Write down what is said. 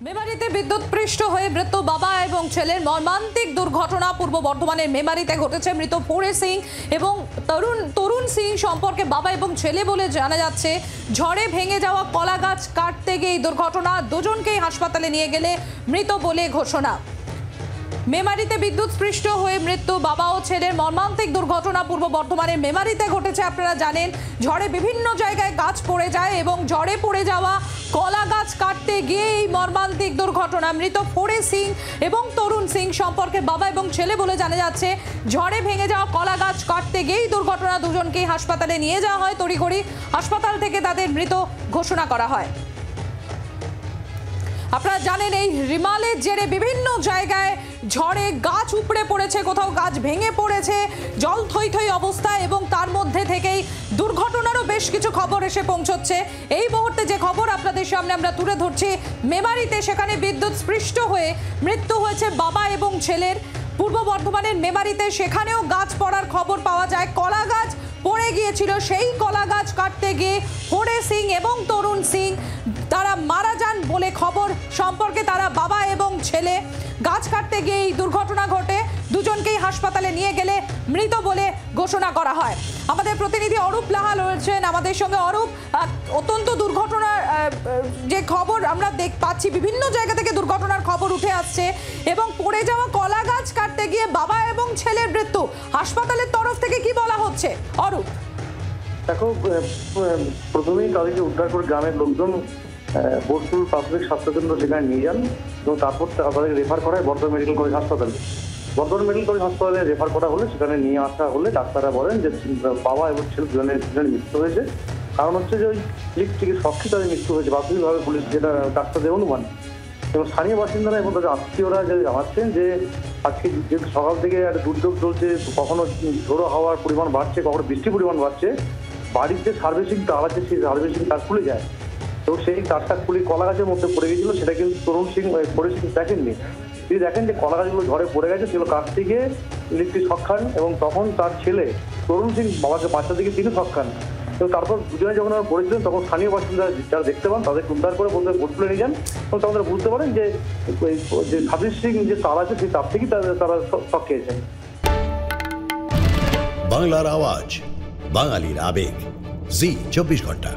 মেমারিতে বিদ্যুৎপৃষ্ট হয়ে মৃত্যু বাবা এবং ছেলের মর্মান্তিক দুর্ঘটনা পূর্ব বর্ধমানের মেমারিতে ঘটেছে। মৃত ফোরে সিং এবং তরুণ সিং সম্পর্কে বাবা এবং ছেলে বলে জানা যাচ্ছে। ঝড়ে ভেঙে যাওয়া কলা গাছ কাটতে গিয়ে এই দুর্ঘটনা, দুজনকেই হাসপাতালে নিয়ে গেলে মৃত বলে ঘোষণা। মেমারিতে বিদ্যুৎস্পৃষ্ট হয়ে মৃত্যু বাবা ও ছেলের মর্মান্তিক দুর্ঘটনা পূর্ব বর্ধমানের মেমারিতে ঘটেছে। আপনারা জানেন, ঝড়ে বিভিন্ন জায়গায় গাছ পড়ে যায় এবং ঝড়ে পড়ে যাওয়া কলা গাছ কাটতে গিয়ে এই মর্মান্তিক দুর্ঘটনা। মৃত ফোরে সিং এবং তরুণ সিং সম্পর্কে বাবা এবং ছেলে বলে জানা যাচ্ছে। ঝড়ে ভেঙে যাওয়া কলা গাছ কাটতে গিয়েই দুর্ঘটনা, দুজনকেই হাসপাতালে নিয়ে যাওয়া হয়। তড়িঘড়ি হাসপাতাল থেকে তাদের মৃত ঘোষণা করা হয়। আপনারা জানেন, এই রিমালের জেরে বিভিন্ন জায়গায় ঝড়ে গাছ উপড়ে পড়েছে, কোথাও গাছ ভেঙে পড়েছে, জল থই থই অবস্থা, এবং তার মধ্যে থেকেই দুর্ঘটনারও বেশ কিছু খবর এসে পৌঁছচ্ছে। এই মুহূর্তে যে খবর আপনাদের সামনে আমরা তুলে ধরছি, মেমারিতে সেখানে বিদ্যুৎস্পৃষ্ট হয়ে মৃত্যু হয়েছে বাবা এবং ছেলের। পূর্ব বর্ধমানের মেমারিতে সেখানেও গাছ পড়ার খবর পাওয়া যায়। কলা গাছ পড়ে গিয়েছিল, সেই কলা গাছ কাটতে গিয়ে ফোরে সিং এবং তরুণ সিং তারা মারা যান বলে খবর। সম্পর্কে তারা বাবা এবং ছেলে। গাছ কাটতে গিয়ে এই দুর্ঘটনা ঘটে, দুজনকেই হাসপাতালে নিয়ে গেলে মৃত বলে ঘোষণা করা হয়। আমাদের প্রতিনিধি অরূপ লাহা রয়েছেন আমাদের সঙ্গে। অরূপ, অত্যন্ত দুর্ঘটনার যে খবর আমরা পাচ্ছি, বিভিন্ন জায়গা থেকে দুর্ঘটনার খবর উঠে আসছে এবং পড়ে যাওয়া কলা গাছ কাটতে গিয়ে বাবা এবং ছেলের মৃত্যু। হাসপাতালের তরফ থেকে কি বলা হচ্ছে অরূপ? দেখো, প্রথমেই তাদেরকে উদ্ধার করে গ্রামের লোকজন বোলপুর প্রাথমিক স্বাস্থ্যকেন্দ্র সেখানে নিয়ে যান এবং তারপর তাদেরকে রেফার করা হয় বর্ধমান মেডিকেল কলেজ হাসপাতালে। বর্ধমান মেডিকেল কলেজ হাসপাতালে রেফার করা হলে সেখানে নিয়ে আসা হলে ডাক্তাররা বলেন যে বাবা এবং ছেলে দুজনের মৃত্যু হয়েছে। কারণ হচ্ছে যে ওই ইলেকট্রিকের শখে তাদের মৃত্যু হয়েছে প্রাথমিকভাবে, পুলিশ যেটা ডাক্তারদের অনুমান। এবং স্থানীয় বাসিন্দারা এবং তাদের আত্মীয়রা যে জানাচ্ছেন যে আজকে যেহেতু সকাল থেকে একটা দুর্যোগ চলছে, কখনো ঝোড়ো হাওয়ার পরিমাণ বাড়ছে, কখনো বৃষ্টির পরিমাণ বাড়ছে, বাড়ির যে সার্ভিসিং তার আছে সেই সার্ভিসিং তার খুলে যায়। তো সেই তারটা খুলে কলা গাছের মধ্যে পড়ে গেছিল, সেটা কিন্তু তরুণ সিং ফোরে সিং দেখেননি। তিনি দেখেন যে কলা গাছগুলো ঝড়ে পড়ে গেছে, সেগুলো কাটতে গিয়ে ইলেকট্রিক শক খান এবং তখন তার ছেলে তরুণ সিং বাবাকে বাচ্চা থেকে তিনি শক খান। এবং তারপর দুজনে যখন ওরা পড়েছিলেন তখন স্থানীয় বাসিন্দা যারা দেখতে পান তাদেরকে উদ্ধার করে বলতে বোট তুলে নিয়ে যান এবং তখন তারা বুঝতে পারেন যে সার্ভিসিং যে তার আছে সেই তার থেকেই তারা শক খেয়েছেন। বাংলার আওয়াজ, বাঙালির আবেগ, জি 24 ঘন্টা।